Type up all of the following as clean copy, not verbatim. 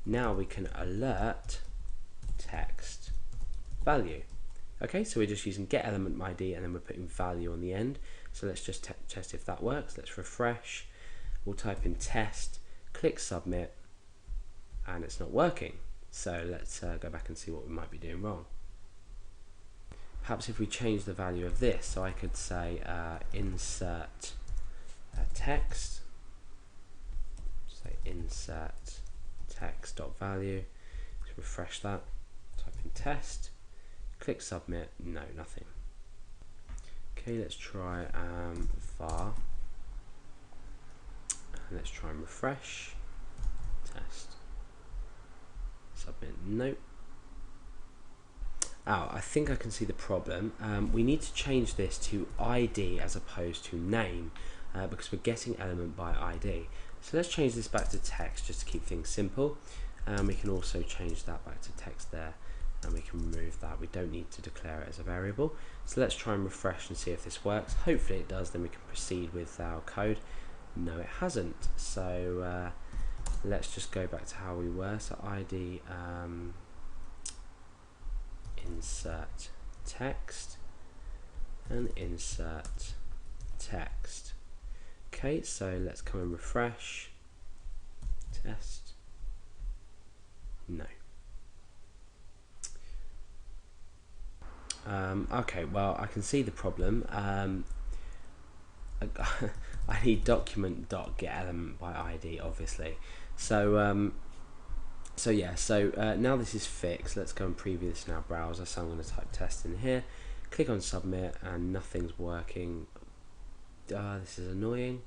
now we can alert text value. Okay, so we're just using get element ID and then we're putting value on the end. So let's just test if that works. Let's refresh. We'll type in test, click submit, and it's not working. So let's go back and see what we might be doing wrong. Perhaps if we change the value of this, so I could say insert text, say insert text.value, let's refresh that, type in test, click submit, no, nothing. Okay, let's try var, and let's try and refresh, test, submit, no. Oh, I think I can see the problem. We need to change this to ID as opposed to name because we're getting element by ID. So let's change this back to text just to keep things simple. We can also change that back to text there, and we can remove that. We don't need to declare it as a variable. So let's try and refresh and see if this works. Hopefully it does, then we can proceed with our code. No, it hasn't. So let's just go back to how we were. So ID insert text and insert text. Okay, so let's come and refresh, test, no. Okay, well I can see the problem. I need document.getElement by ID, obviously. So now this is fixed. Let's go and preview this in our browser. So I'm going to type test in here, click on submit, and nothing's working. This is annoying.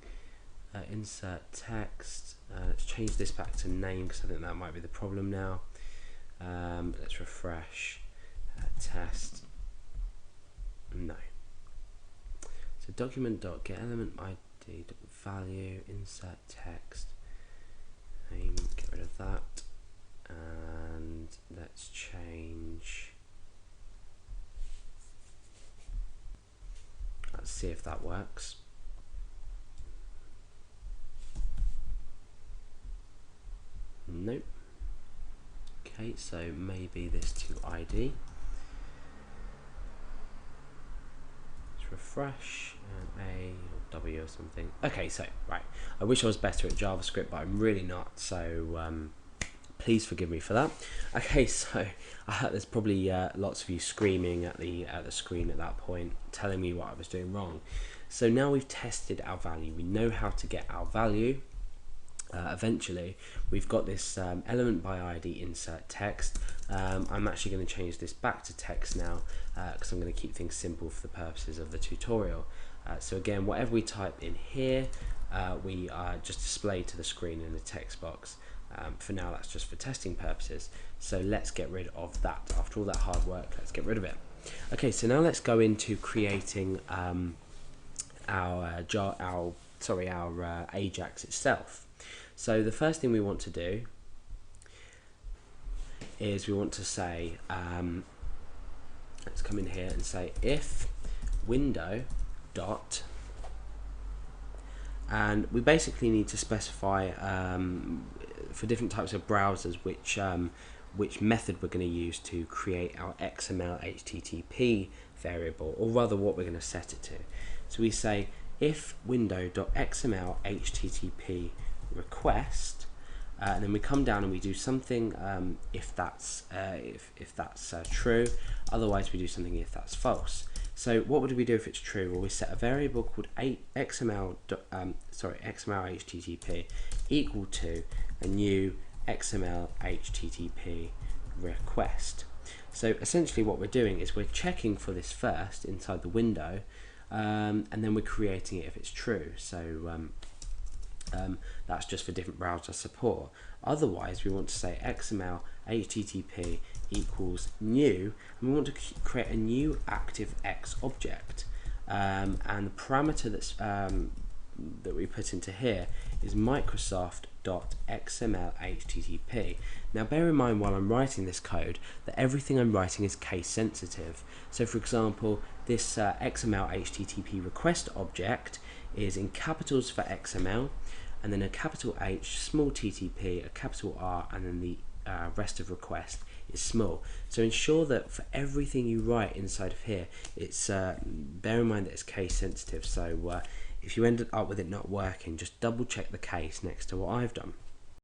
Insert text. Let's change this back to name because I think that might be the problem now. Let's refresh. Test. No. So document.getElementID.value, insert text. Name. Get rid of that. And let's change, let's see if that works. Nope. Okay, so maybe this to ID. Let's refresh, and A or W or something. Okay, so right, I wish I was better at JavaScript, but I'm really not, so please forgive me for that. Okay, so there's probably lots of you screaming at the screen at that point, telling me what I was doing wrong. So now we've tested our value. We know how to get our value. Eventually, we've got this element by ID insert text. I'm actually going to change this back to text now because I'm going to keep things simple for the purposes of the tutorial. So again, whatever we type in here, we just display to the screen in the text box. For now, that's just for testing purposes. So let's get rid of that. After all that hard work, let's get rid of it. Okay, so now let's go into creating our Ajax itself. So the first thing we want to do is we want to say, let's come in here and say if window dot, and we basically need to specify for different types of browsers which method we're going to use to create our XML HTTP variable, or rather what we're going to set it to. So we say if window.xml HTTP request, and then we come down and we do something if that's true. Otherwise we do something if that's false. So what would we do if it's true? Well, we set a variable called XML HTTP equal to a new XML HTTP request. So essentially what we're doing is we're checking for this first inside the window, and then we're creating it if it's true. So that's just for different browser support. Otherwise, we want to say XML HTTP equals new, and we want to create a new ActiveX object. And the parameter that's that we put into here is Microsoft.xml_HTTP. Now bear in mind while I'm writing this code that everything I'm writing is case sensitive. So for example, this XML HTTP request object is in capitals for XML, and then a capital H, small TTP, a capital R, and then the rest of request is small. So ensure that for everything you write inside of here, it's bear in mind that it's case sensitive. So if you end up with it not working, just double check the case next to what I've done.